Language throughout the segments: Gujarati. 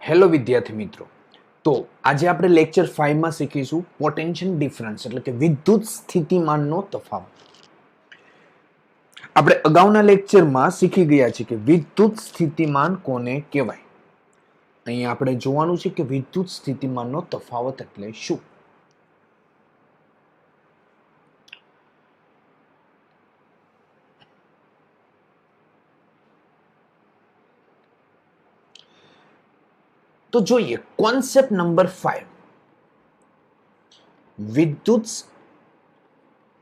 હેલો વિદ્યાર્થી મિત્રો, તો આજે આપણે લેક્ચર 5 માં શીખીશું પોટેન્શિયલ ડિફરન્સ એટલે કે વિદ્યુત સ્થિતિમાનનો તફાવત. આપણે અગાઉના લેક્ચરમાં શીખી ગયા છીએ કે વિદ્યુત સ્થિતિમાન કોને કહેવાય. અહીંયા આપણે જોવાનું છે કે વિદ્યુત સ્થિતિમાનનો તફાવત એટલે શું. તો જોઈએ કોન્સેપ્ટ નંબર 5, વિદ્યુત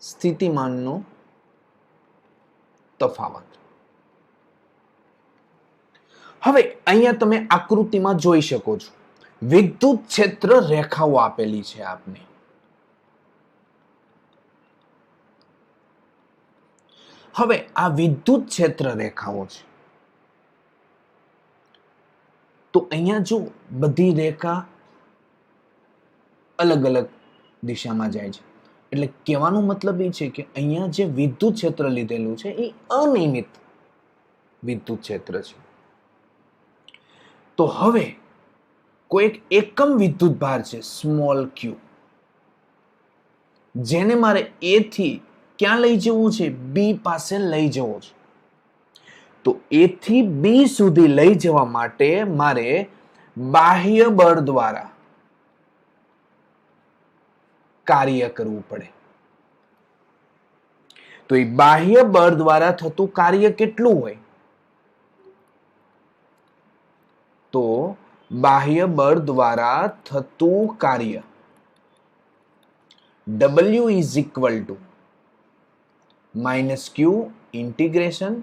સ્થિતિમાનનો તફાવત. હવે અહીંયા તમે આકૃતિમાં જોઈ શકો છો વિદ્યુત ક્ષેત્ર રેખાઓ આપેલી છે આપને. હવે આ વિદ્યુત ક્ષેત્ર રેખાઓ છે. તો અહીંયા જો બધી રેખા અલગ અલગ દિશામાં જાય છે, એટલે કહેવાનો મતલબ એ છે કે અહીંયા જે વિદ્યુત ક્ષેત્ર લીધેલું છે એ અનિયમિત વિદ્યુત ક્ષેત્ર છે. તો હવે કોઈ એકમ વિદ્યુત ભાર છે સ્મોલ ક્યુ, જેને મારે એ થી ક્યાં લઈ જવું છે, બી પાસે લઈ જવો છે. તો એ થી બી સુધી લઈ જવા માટે મારે બાહ્ય બળ દ્વારા કાર્ય કરવું પડે. તો એ બાહ્ય બળ દ્વારા થતું કાર્ય કેટલું હોય? તો બાહ્ય બળ દ્વારા થતું કાર્ય W is equal to - Q integration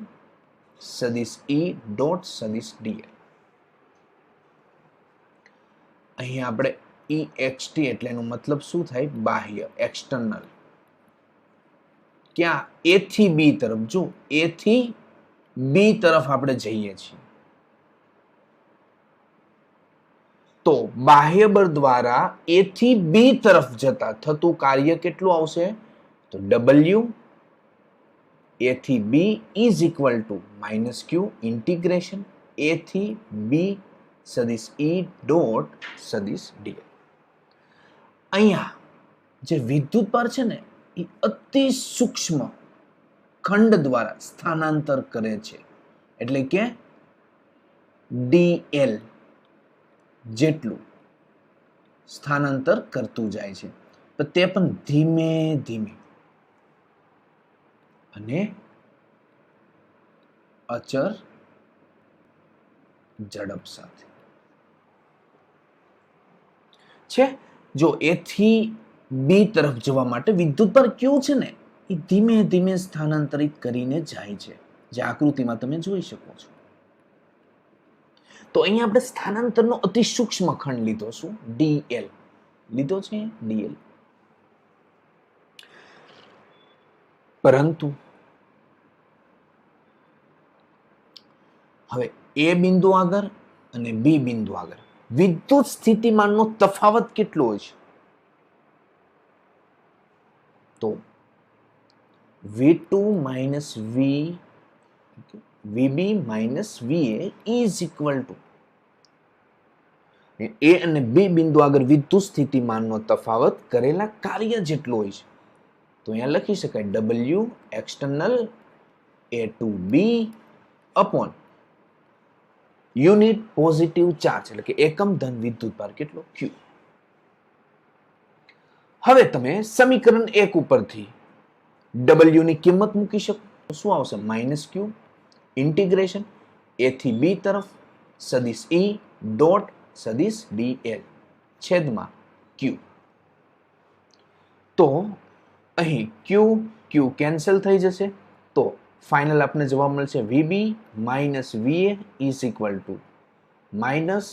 સદિશ E ડોટ સદિશ dl. અહીં આપણે EXT એટલે એનો મતલબ શું થાય? બાહ્ય, એક્સટર્નલ. ક્યાં? A થી B તરફ. જો A થી B તરફ આપણે જઈએ છીએ તો બાહ્ય બળ દ્વારા A થી B તરફ જતા થતું કાર્ય કેટલું આવશે? તો W A થી B is equal to - Q integration A થી B સદિશ E ડોટ સદિશ dl. અહીંયા જે વિદ્યુત ભાર છે ને એ અતિ સૂક્ષ્મ ખંડ દ્વારા સ્થાનાંતર કરે છે, એટલે કે dl જેટલું સ્થાનાંતર કરતું જાય છે, તો તે પણ ધીમે ધીમે અને અચર ઝડપ સાથે છે. જો એ થી બી તરફ જવા માટે વિદ્યુત ભાર ક્યુ છે ને એ ધીમે ધીમે સ્થાનાંતરિત કરીને જાય છે, જે આકૃતિમાં તમે જોઈ શકો છો. તો અહીંયા આપણે સ્થાનાંતરનો અતિ સૂક્ષ્મ ખંડ લીધો. શું? dl લીધો છે, dl. પરંતુ હવે એ બિંદુ આગળ અને બી બિંદુ આગળ વિદ્યુત સ્થિતિમાનનો તફાવત કેટલો હોય છે? તો V2 minus VB minus VA is equal to A અને B બિંદુ આગળ વિદ્યુત સ્થિતિમાનનો તફાવત કરેલા કાર્ય જેટલો હોય છે. તો અહીંયા લખી શકાય W external A to B upon unit positive charge એટલે કે એકમ ધન વિદ્યુત ભાર કેટલો? Q. હવે તમે સમીકરણ 1 ઉપરથી W ની કિંમત મૂકી શકો. શું આવશે? -Q ઇન્ટિગ્રેશન A થી B તરફ સદિશ E ડોટ સદિશ dl છેદમાં Q. તો અહીં Q કેન્સલ થઈ જશે, તો ફાઇનલ આપણે જવાબ મળશે VB minus VA is equal to minus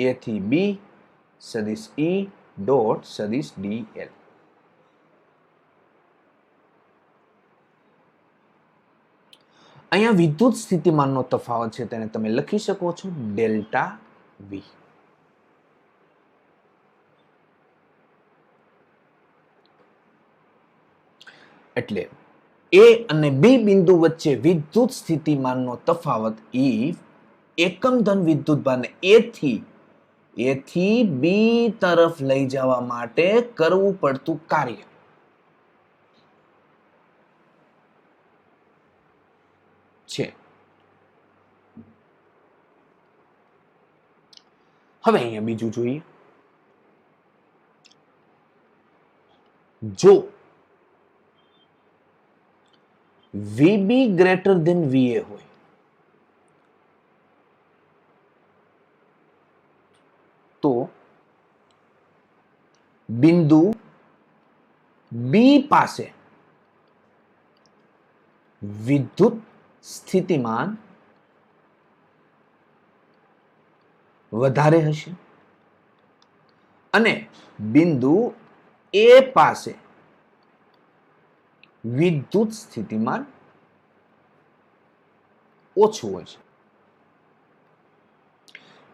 A થી B સદિશ E ડોટ સદિશ dl. અહીંયા વિદ્યુત સ્થિતિમાનનો તફાવત છે તેને તમે લખી શકો છો ડેલ્ટા V. એટલે A અને B બિંદુ વચ્ચે વિદ્યુત સ્થિતિમાનનો તફાવત E એકમ ધન વિદ્યુત ભારને A થી એ થી બી તરફ લઈ જવા માટે કરવું પડતું કાર્ય છે. હવે અહીંયા બીજું જોઈએ. જો વીબી ગ્રેટર ધેન વીએ હોય તો બિંદુ બી પાસે વિદ્યુત સ્થિતિમાન વધારે હશે અને બિંદુ એ પાસે વિદ્યુત સ્થિતિમાન ઓછું હોય છે.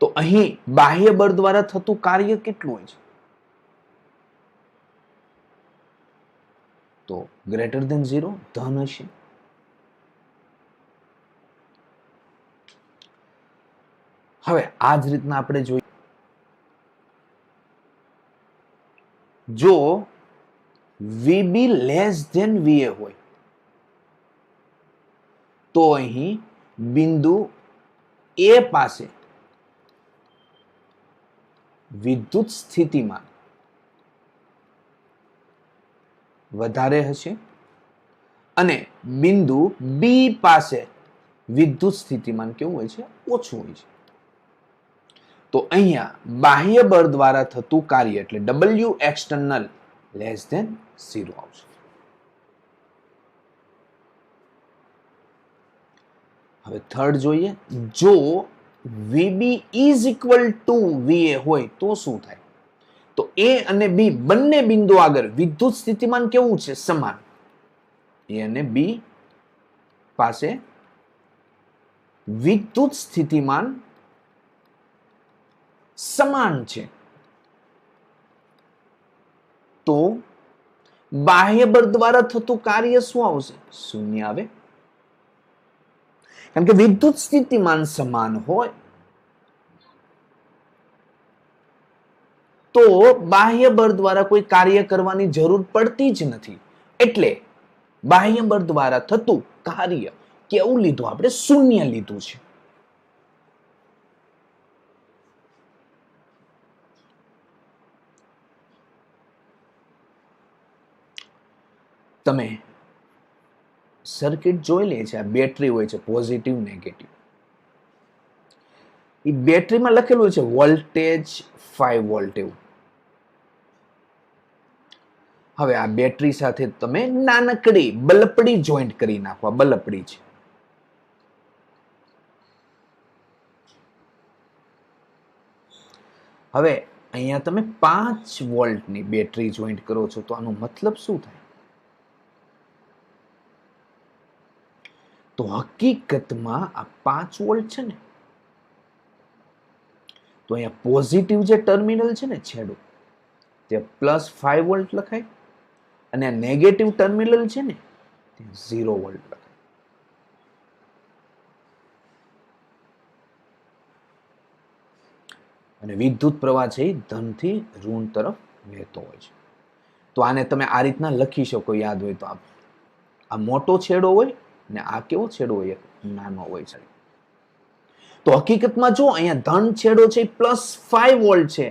તો અહીં બાહ્ય બળ દ્વારા થતું કાર્ય કેટલું હોય છે? તો ગ્રેટર ધેન 0 ધન હશે. હવે આ જ રીતના આપણે જોઈએ, જો વીબી લેસ ધેન વીએ હોય તો અહીં બિંદુ એ પાસે વિદ્યુત સ્થિતિમાન વધારે હશે અને બિંદુ બી પાસે વિદ્યુત સ્થિતિમાન કેવું હોય છે? ઓછું હોય છે. તો અહીંયા બાહ્ય બળ દ્વારા થતું કાર્ય એટલે ડબલ્યુ એક્સટર્નલ લેસ ધેન 0 આવશે. હવે થર્ડ જોઈએ, જો વીબી ઇઝ ઇક્વલ ટુ વીએ હોય તો શું થાય? તો એ અને બી બંને બિંદુ આગળ વિદ્યુત સ્થિતિમાન કેવું છે? સમાન. એ અને બી પાસે વિદ્યુત સ્થિતિમાન સમાન છે તો બાહ્ય બળ દ્વારા થતું કાર્ય શું આવશે? શૂન્ય આવે. કારણ કે વિદ્યુત સ્થિતિમાન સમાન હોય તો બાહ્ય બળ દ્વારા કોઈ કાર્ય કરવાની જરૂર પડતી જ નથી. એટલે બાહ્ય બળ દ્વારા થતું કાર્ય કેવું લીધું આપણે? શૂન્ય લીધું છે. તમે સર્કિટ જોઈ લે છે, આ બેટરી હોય છે પોઝિટિવ નેગેટિવ. એ બેટરીમાં લખેલું છે વોલ્ટેજ 5 વોલ્ટ એવું. હવે આ બેટરી સાથે તમે નાનકડી બલ્બડી જોઈન્ટ કરી નાખો. બલ્બડી છે. હવે અહીંયા તમે 5 વોલ્ટની બેટરી જોઈન્ટ કરો છો તો આનો મતલબ શું થાય? તો હકીકતમાં આ 5 વોલ્ટ છે ને, તો અહીંયા પોઝિટિવ જે ટર્મિનલ છે ને છેડો તે +5 વોલ્ટ લખાય અને આ નેગેટિવ ટર્મિનલ છે ને તે 0 વોલ્ટ લખાય. અને વિદ્યુત પ્રવાહ છે એ ધનથી ઋણ તરફ વહેતો હોય છે. તો આને તમે આ રીતના લખી શકો, યાદ હોય તો. આ મોટો છેડો હોય ને આ કેવો છેડો હોય? નાનો હોય છે. તો હકીકતમાં જો અહીંયા ધન છેડો છે +5 વોલ્ટ છે,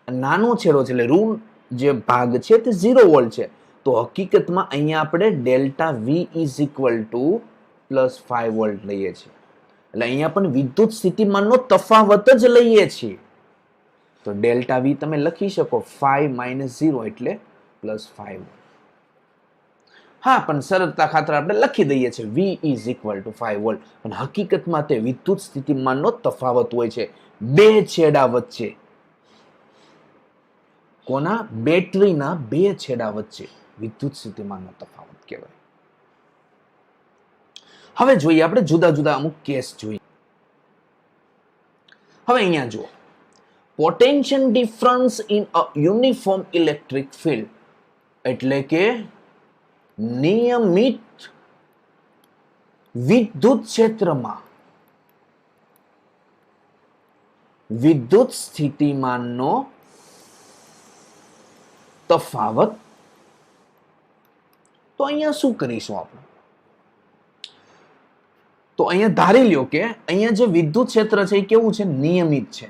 નાનો છેડો છે એટલે ઋણ જે ભાગ છે તે 0 વોલ્ટ છે. તો હકીકતમાં અહીંયા આપણે delta V is equal to +5 volt લઈએ છીએ. એટલે અહીંયા પણ વિદ્યુત સ્થિતિમાનનો તફાવત જ લઈએ છીએ. તો ડેલ્ટા વી તમે લખી શકો 5 - 0 એટલે +5. હા, પણ સરળતા ખાતર આપણે લખી દઈએ છીએ V is equal to 5 volt. પણ હકીકતમાં તે વિદ્યુત સ્થિતિમાનનો તફાવત હોય છે બે છેડા વચ્ચે. કોના? બેટરીના બે છેડા વચ્ચે વિદ્યુત સ્થિતિમાનનો તફાવત કહેવાય. હવે જોઈએ આપણે જુદા જુદા અમુક કેસ જોઈએ. હવે અહીંયા જુઓ, potential difference in a uniform electric field એટલે કે નિયમિત વિદ્યુત ક્ષેત્રમાં વિદ્યુત સ્થિતિમાનનો તફાવત. તો અહીંયા શું કરીશું આપણે? તો અહીંયા ધારી લ્યો કે અહીંયા જે વિદ્યુત ક્ષેત્ર છે એ કેવું છે? નિયમિત છે.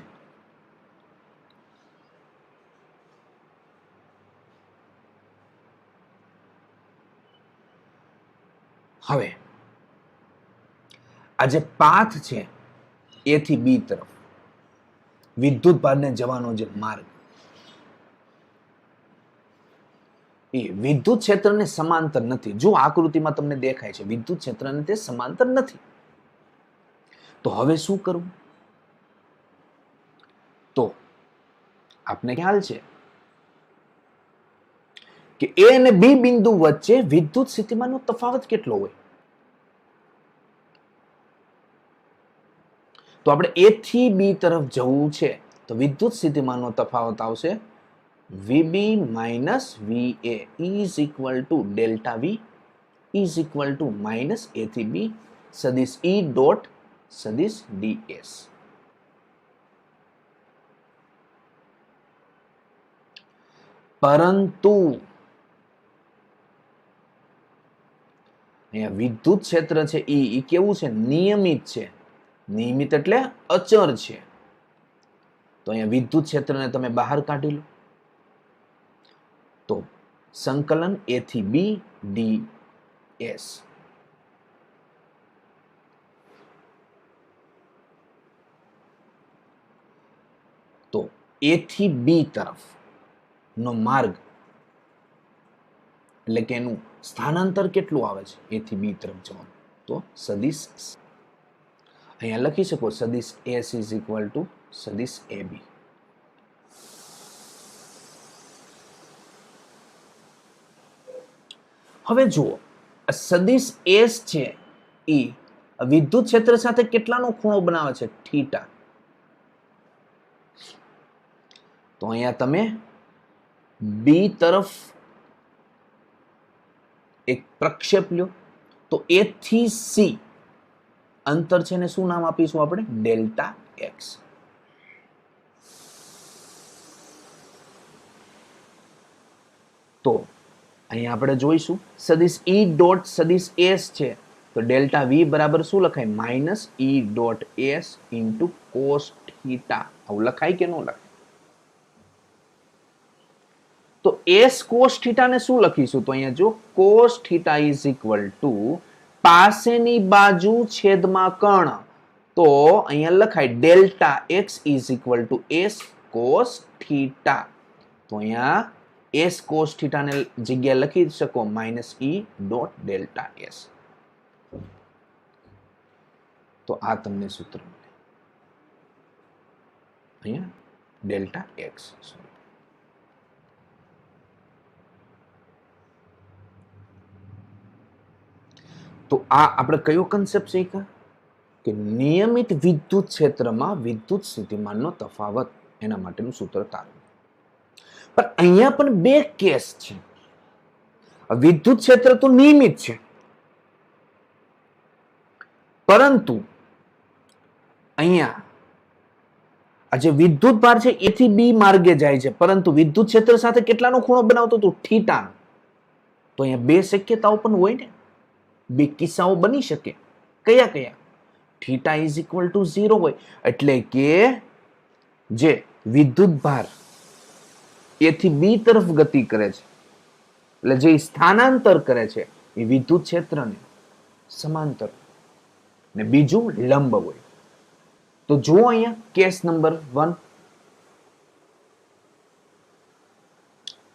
હવે આ જે પાથ છે એ થી બી તરફ વિદ્યુત ભારને જવાનો જે માર્ગ એ વિદ્યુત ક્ષેત્રને સમાંતર નથી. જો આકૃતિમાં તમને દેખાય છે વિદ્યુત ક્ષેત્રને તે સમાંતર નથી. તો હવે શું કરવું? તો આપને ખ્યાલ છે કે એ અને બી બિંદુ વચ્ચે વિદ્યુત સ્થિતિમાનનો તફાવત કેટલો હોય? તો આપણે એ થી બી તરફ જવું છે તો વિદ્યુત સ્થિતિમાનનો તફાવત આવશે VB minus VA is equal to delta V is equal to minus A થી B સદિશ E dot સદિશ DS. પરંતુ અહીંયા વિદ્યુત ક્ષેત્ર છે એ કેવું છે? નિયમિત છે. નિયમિત એટલે અચળ છે. તો અહીંયા વિદ્યુત ક્ષેત્રને તમે બહાર કાઢી લો તો સંકલન A થી B DS. તો A થી B તરફ નો માર્ગ એટલે કે એનું સ્થાનાંતર કેટલું આવે છે? A થી B તરફ જવાનું તો સદિશ અહીંયા લખી શકો સદિશ S is equal to સદિશ AB. હવે જુઓ સદિશ S છે એ વિદ્યુત ક્ષેત્ર સાથે કેટલાનો ખૂણો બનાવે છે? થીટા. તો અહીંયા તમે બી તરફ એક પ્રક્ષેપ લ્યો તો એ થી સી અંતર છે ને શું નામ આપીશું આપણે? Delta x. તો અહીંયા આપણે જોઈશું સદિશ E ડોટ સદિશ S છે તો ડેલ્ટા V બરાબર શું લખાય? Minus E dot S into cos theta. આવું લખાય કે ન લખાય? તો S કોસ થીટા ને શું લખીશું? તો અહીંયા જો cos theta is equal two પાસેની બાજુ છેદમાં કર્ણ. તો અહીંયા લખાય delta X is equal two S cos theta. તો અહીંયા S કોસ થીટા ને જગ્યા લખી શકો minus E dot delta S. તો આ તમને સૂત્ર મળે અહીંયા ડેલ્ટા એક્સ. તો આ આપણે કયો કન્સેપ્ટ શીખ્યા કે નિયમિત વિદ્યુત ક્ષેત્રમાં વિદ્યુત સ્થિતિમાનનો તફાવત એના માટેનું સૂત્ર તારવું. પણ અહીંયા પણ બે કેસ છે. વિદ્યુત ક્ષેત્ર તો નિયમિત છે પરંતુ અહીંયા આ જે વિદ્યુત ભાર છે એ થી બી માર્ગે જાય છે પરંતુ વિદ્યુત ક્ષેત્ર સાથે કેટલાનો ખૂણો બનાવતો હતો? થીટા. તો અહીંયા બે શક્યતાઓ પણ હોય ને, બે કિસ્સાઓ બની શકે. કયા કયા? થીટા ઇઝ ઇક્વલ ટુ 0 હોય એટલે કે જે વિદ્યુત ભાર એ થી બી તરફ ગતિ કરે છે એટલે જે સ્થાનાંતર કરે છે એ વિદ્યુત ક્ષેત્રને સમાંતર ને બીજું લંબ હોય. તો જુઓ અહીંયા કેસ નંબર 1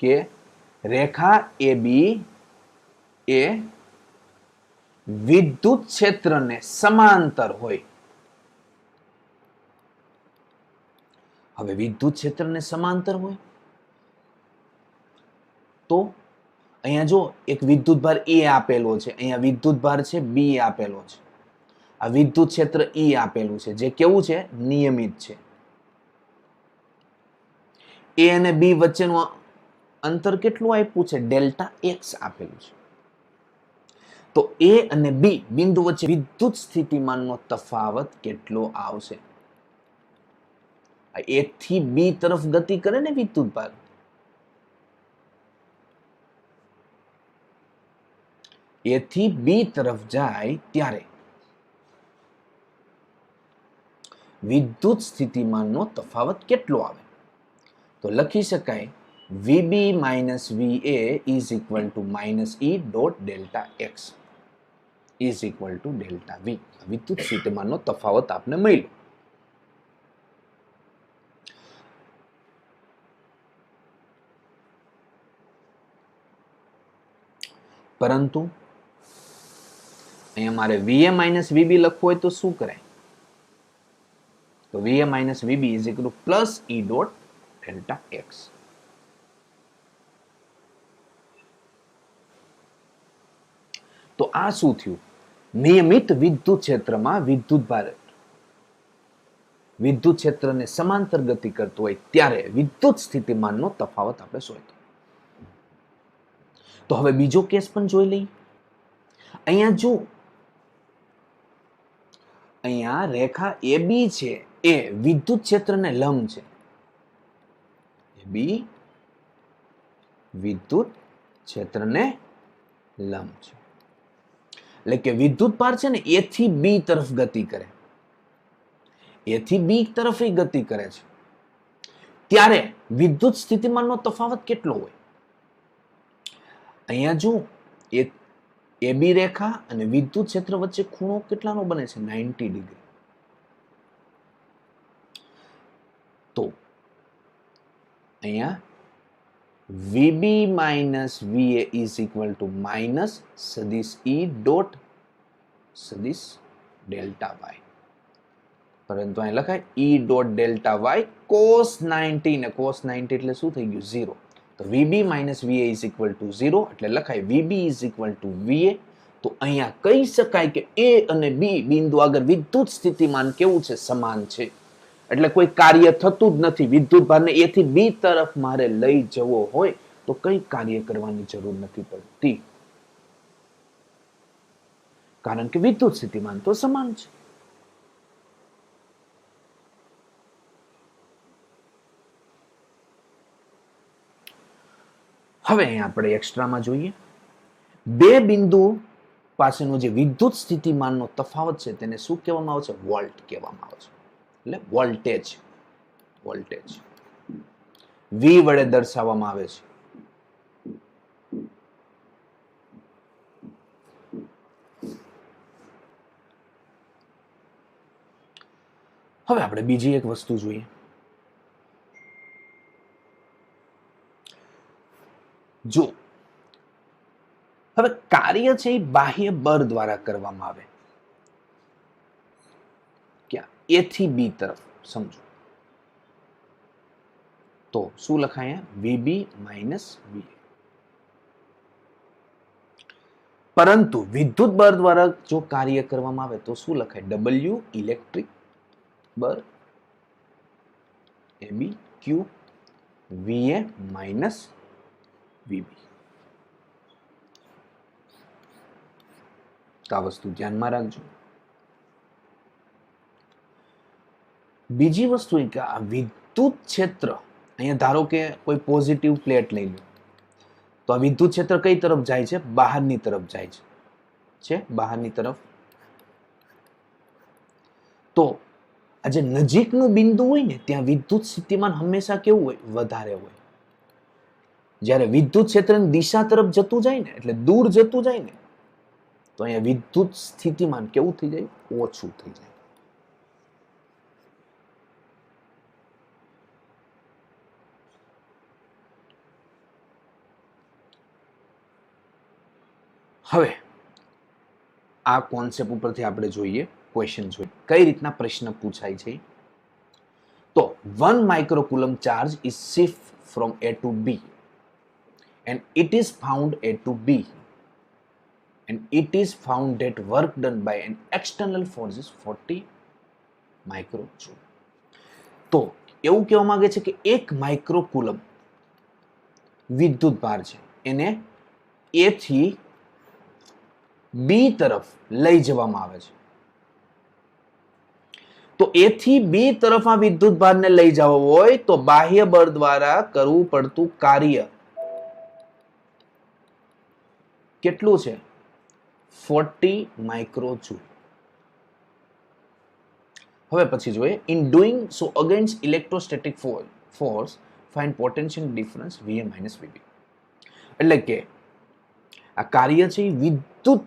કે રેખા AB એ વિદ્યુત ક્ષેત્રને સમાંતર હોય. હવે વિદ્યુત ક્ષેત્રને સમાંતર હોય તો અહીંયા જો એક વિદ્યુત ભાર A આપેલો છે, અહીંયા વિદ્યુત ભાર છે B આપેલો છે, આ વિદ્યુત ક્ષેત્ર E આપેલું છે જે કેવું છે? નિયમિત છે. A અને B વચ્ચેનું અંતર કેટલું આપ્યું છે? ડેલ્ટા એક્સ આપેલું છે. તો A અને B બિંદુ વચ્ચે વિદ્યુત સ્થિતિમાનનો તફાવત કેટલો આવશે? એ થી બી તરફ ગતિ કરે ને વિદ્યુત ભાર, એ થી બી તરફ જાય ત્યારે વિદ્યુત સ્થિતિમાનનો તફાવત કેટલો આવે? તો લખી શકાય VB minus VA is equal to minus E dot delta X is equal to delta V. વિદ્યુત સ્થિતિમાનનો તફાવત આપને મળ્યો. પરંતુ અહીંયા મારે વીએ માઇનસ વીબી લખવું હોય તો શું કરાય? તો VA minus VB is equal to plus E dot delta x. તો આ શું થયું? નિયમિત વિદ્યુત ક્ષેત્રમાં વિદ્યુત ક્ષેત્રને સમાંતર ગતિ કરતો હોય ત્યારે વિદ્યુત સ્થિતિમાનનો તફાવત આપણે શોધ્યો. તો હવે બીજો કેસ પણ જોઈ લઈએ. અહીંયા જો અહીંયા રેખા AB છે એ વિદ્યુત ક્ષેત્રને લંબ છે. AB વિદ્યુત ક્ષેત્રને લંબ છે. એટલે કે વિદ્યુત ભાર છે ને એ થી બી તરફ ગતિ કરે, એ થી બી તરફ ગતિ કરે છે ત્યારે વિદ્યુત સ્થિતિમાનનો તફાવત કેટલો હોય? અહીંયા જો AB રેખા અને વિદ્યુત ક્ષેત્ર વચ્ચે ખૂણો કેટલાનો બને છે? 90 ડિગ્રી. તો અહીંયા VB minus VA is equal to minus સદિશ E dot સદિશ ડેલ્ટા y. પરંતુ અહીં લખાય E dot delta y cos 90 ને cos 90 એટલે શું થઈ ગયું? 0. તો VB minus VA is equal to 0 એટલે લખાય VB is equal to VA. તો અહીંયા કહી શકાય કે A અને B બિંદુ આગળ વિદ્યુત સ્થિતિમાન કેવું છે? સમાન છે. એટલે કોઈ કાર્ય થતું જ નથી. વિદ્યુત ભારને A થી B તરફ મારે લઈ જવો હોય તો કઈ કાર્ય કરવાની જરૂર નથી પડતી, કારણ કે વિદ્યુત સ્થિતિમાન તો સમાન છે. હવે અહીંયા આપણે એક્સ્ટ્રામાં જોઈએ. બે બિંદુ પાસેનો જે વિદ્યુત સ્થિતિમાનનો તફાવત છે તેને શું કહેવામાં આવે છે? વોલ્ટ કહેવામાં આવે છે. એટલે વોલ્ટેજ V વડે દર્શાવવામાં આવે છે. હવે આપણે બીજી એક વસ્તુ જોઈએ. જો હવે કાર્ય છે એ બાહ્ય બળ દ્વારા કરવામાં આવે, ક્યાં? A થી B તરફ સમજો. તો શું લખાય? VB minus VA. પરંતુ વિદ્યુત બળ દ્વારા જો કાર્ય કરવામાં આવે તો શું લખાય? W ઇલેક્ટ્રિક બળ AB Q VA minus VB. આ વસ્તુ ધ્યાનમાં રાખજો. બીજી વસ્તુ એ કે આ વિદ્યુત ક્ષેત્ર, અહીંયા ધારો કે કોઈ પોઝિટિવ પ્લેટ લઈ લો તો આ વિદ્યુત ક્ષેત્ર કઈ તરફ જાય છે? બહારની તરફ જાય છે, બહારની તરફ. તો આ જે નજીકનું બિંદુ હોય ને ત્યાં વિદ્યુત સ્થિતિમાન હંમેશા કેવું હોય? વધારે હોય. જ્યારે વિદ્યુત ક્ષેત્રની દિશા તરફ જતું જાય ને, એટલે દૂર જતું જાય ને, તો અહીંયા વિદ્યુત સ્થિતિમાન કેવું થઈ જાય? ઓછું થઈ જાય. હવે આ કોન્સેપ્ટ ઉપરથી આપણે જોઈએ ક્વેશ્ચન જોઈએ કઈ રીતના પ્રશ્ન પૂછાય છે. તો 1 માઇક્રોકુલમ charge is shift from A to B and it is found A to B and it is found that work done by an external force is 40 microjoule. તો એવું કહેવા માંગે છે કે 1 માઇક્રોકુલમ વિદ્યુત ભાર છે એને A થી B તરફ લઈ જવામાં આવે છે. તો એ થી બી તરફ આ વિદ્યુત ભારને લઈ જવો હોય તો બાહ્ય બળ દ્વારા કરવું પડતું કાર્ય કેટલું છે? 40 માઇક્રોજૂલ. હવે પછી જોઈએ, in doing so against electrostatic force find potential difference VA minus VB. એટલે કે આ કાર્ય છે વિદ્યુત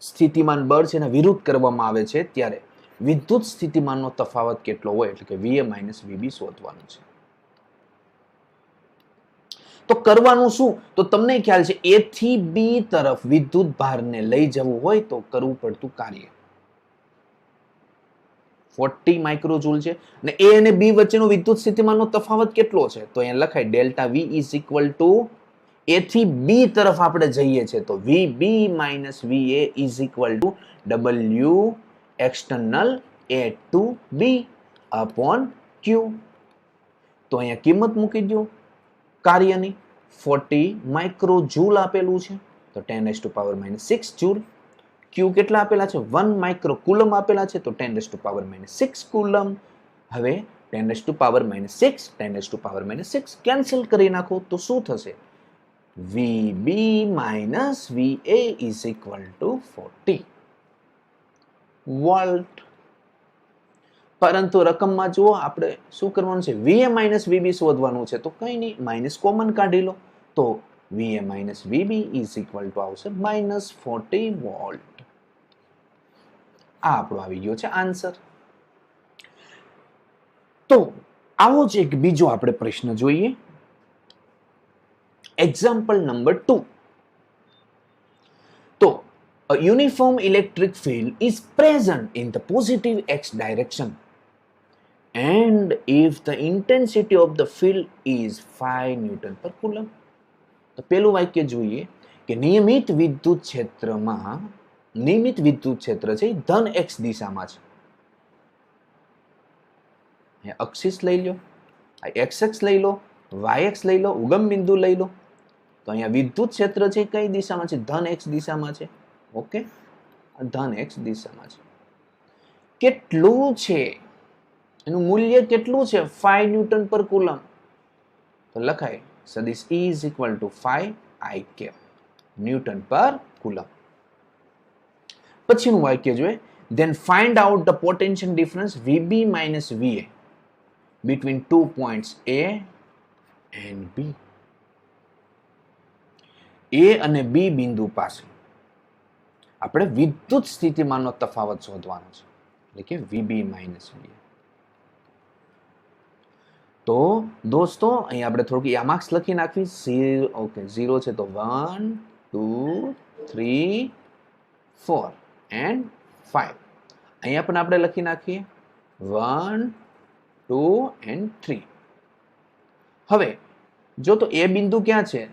સ્થિતિમાન બળ છે એના વિરુદ્ધ કરવામાં આવે છે ત્યારે વિદ્યુત સ્થિતિમાનનો તફાવત કેટલો હોય એટલે કે VA માઇનસ VB શોધવાનું છે. તો કરવાનું શું? તો તમને ખ્યાલ છે એ થી બી તરફ વિદ્યુત ભારને લઈ જવું હોય તો કરવું પડતું કાર્ય 40 માઇક્રોજૂલ છે અને એ અને બી વચ્ચેનો વિદ્યુત સ્થિતિમાનનો તફાવત કેટલો છે? તો અહીંયા લખાય delta V is equal to A થી બી તરફ આપણે જઈએ છીએ તો VB minus VA is equal to W external A to B upon Q. તો અહીંયા કિંમત મૂકી દો કાર્યની 40 માઇક્રોજૂલ આપેલું છે તો 10⁻⁻6 જૂલ. Q કેટલા આપેલા છે? 1 માઇક્રો કુલમ આપેલા છે તો 10⁻⁻6 કુલમ. હવે 10⁻⁻6 10⁻⁻6 કેન્સલ કરી નાખો તો શું થશે? VB minus VA is equal two 40 volt. પરંતુ રકમમાં જુઓ આપણે શું કરવાનું છે? VA માઇનસ VB શોધવાનું છે તો કંઈ નહીં, માઇનસ કોમન કાઢી લો તો VA minus VB is equal two આવશે માઇનસ 40 વોલ્ટ. આ આપણો આવી ગયો છે આન્સર. તો આવો જ એક બીજો આપણે પ્રશ્ન જોઈએ. Example number 2. તો a uniform electric field is present in the positive x direction and if the intensity of the field is 5 Newton per coulomb. તો પેલું વાક્ય જોઈએ કે નિયમિત વિદ્યુત ક્ષેત્ર છે ધન x દિશામાં છે. અક્ષિસ લઈ લો, xx લઈ લો, yx લઈ લો, ઉગમ બિંદુ લઈ લો. તો અહીંયા વિદ્યુત ક્ષેત્ર છે કઈ દિશામાં છે? ધન x દિશામાં છે. ઓકે, ધન x દિશામાં છે. કેટલું છે એનું મૂલ્ય? કેટલું છે? 5 ન્યૂટન પર કુલમ. તો લખાય સદિશ E is equal to 5 I cap newton પર કુલમ. પછીનું વાક્ય જોઈએ, then find out the potential difference VB minus VA between 2 points A and B. A અને B બિંદુ પાસે આપણે વિદ્યુત સ્થિતિમાનનો તફાવત શોધવાનો છે એટલે કે VB માઇનસ VA. તો દોસ્તો અહીં આપણે થોડુંક યામાર્ક્સ લખી નાખવી. ઓકે, 0 છે તો 1 2 3 4 and 5. અહીંયા પણ આપણે લખી નાખીએ 1 2 and 3. હવે જો તો એ બિંદુ ક્યાં છે?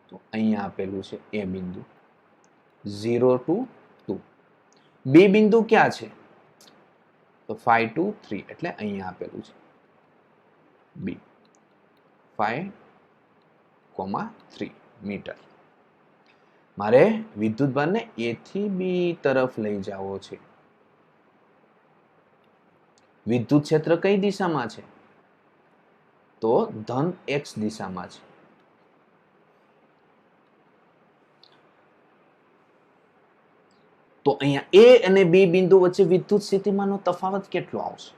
તો અહીંયા આપેલું છે એ બિંદુ 0 to 2. બી બિંદુ ક્યાં છે? તો 5 to 3 એટલે અહીંયા આપેલું છે B 5,3 મીટર. મારે વિદ્યુત ભારને A થી B તરફ લઈ જવો છે. વિદ્યુત ક્ષેત્ર કઈ દિશામાં છે? તો ધન x દિશામાં છે. તો અહીંયા A અને B બિંદુ વચ્ચે વિદ્યુત સ્થિતિમાનનો તફાવત કેટલો આવશે?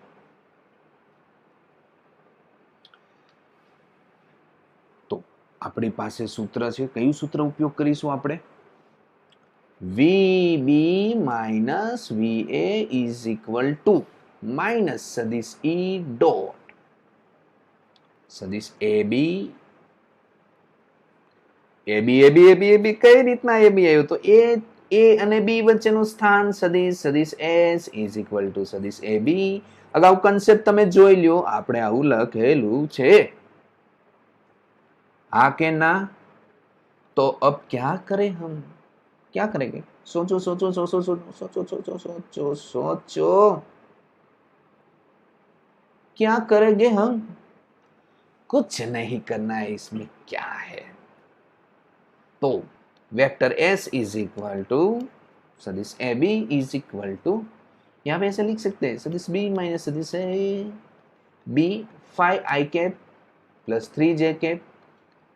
તો આપણી પાસે સૂત્ર છે. કયું સૂત્ર ઉપયોગ કરીશું આપણે? VB minus VA is equal to minus સદિશ E dot સદિશ AB કઈ રીતના AB આવ્યું? તો A અને B વચ્ચેનું સ્થાન સદિશ S is equal to સદિશ AB. અગાઉ કન્સેપ્ટ તમે જોઈ લ્યો, આપણે આવું લખેલું છે. हाँ के ना? तो अब क्या करें हम? क्या करेंगे? सोचो सोचो सोचो सोचो सोचो सोचो सोचो सोचो क्या करेंगे हम? कुछ नहीं करना है, इसमें क्या है? तो vector S is equal to सदिश AB इज इक्वल टू यहाँ पे ऐसे लिख सकते हैं सदिश बी माइनस सदिश A B 5i cap plus 3j cap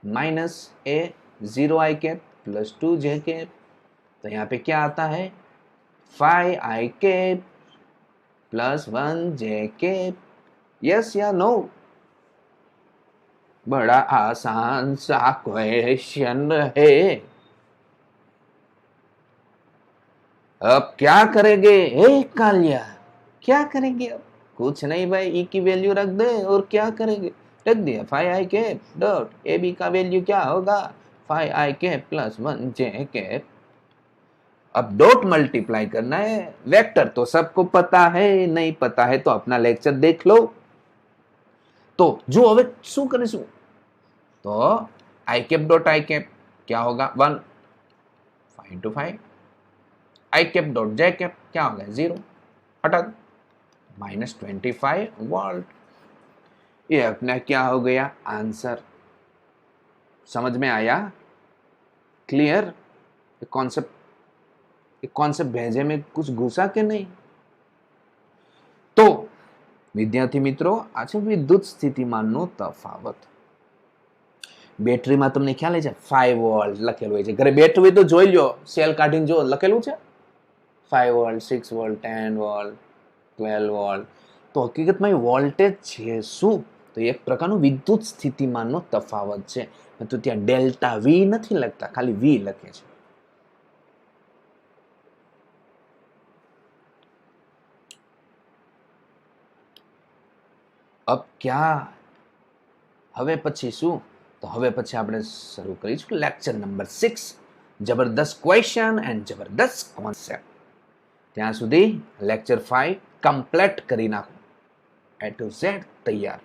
minus A 0i cap plus 2j cap. तो यहाँ पे क्या आता है 5i cap plus 1j cap. Yes या नो? बड़ा आसान सा क्वेश्चन है। अब क्या करेंगे कालिया, क्या करेंगे? अब कुछ नहीं भाई, ई की वैल्यू रख दे और क्या करेंगे, रख दिया 5i cap dot A B का वैल्यू क्या होगा 5i cap plus 1j cap. अब डॉट मल्टीप्लाई करना है, वेक्टर तो सबको पता है, नहीं पता है तो अपना लेक्चर देख लो। तो जो હવે શું કરીશું, तो i cap dot i cap क्या होगा 1 5 into 5, i cap dot j cap क्या होगा 0 हटा माइनस 25 वोल्ट। ये अपना क्या हो गया आंसर। समझ में आया? क्लियर? कॉन्सेप्ट भेजे में कुछ घुसा के नहीं? तो विद्यार्थी मित्रों, आ છે વિદ્યુત સ્થિતિમાનનો તફાવત। બેટરીમાં તમને ખ્યાલ છે 5 વોલ્ટ લખેલું હોય છે, ઘરે બેટરી હોય તો જોઈ લ્યો, સેલ કાઢીને જો લખેલું છે 5 વોલ્ટ 6 વોલ્ટ 10 વોલ્ટ 12 વોલ્ટ। તો હકીકતમાં એ વોલ્ટેજ છે શું? તો એક પ્રકારનું વિદ્યુત સ્થિતિમાનનો તફાવત છે। તો ત્યાં ડેલ્ટા વી નથી લખતા, ખાલી વી લખે છે। अब क्या હવે પછી શું? તો હવે પછી આપણે શરૂ કરીશું લેક્ચર નંબર 6, જબરદસ્ત ક્વેશ્ચન એન્ડ જબરદસ્ત કોન્સેપ્ટ। ત્યાં સુધી લેક્ચર 5 કમ્પ્લીટ કરી નાખો, A to Z તૈયાર।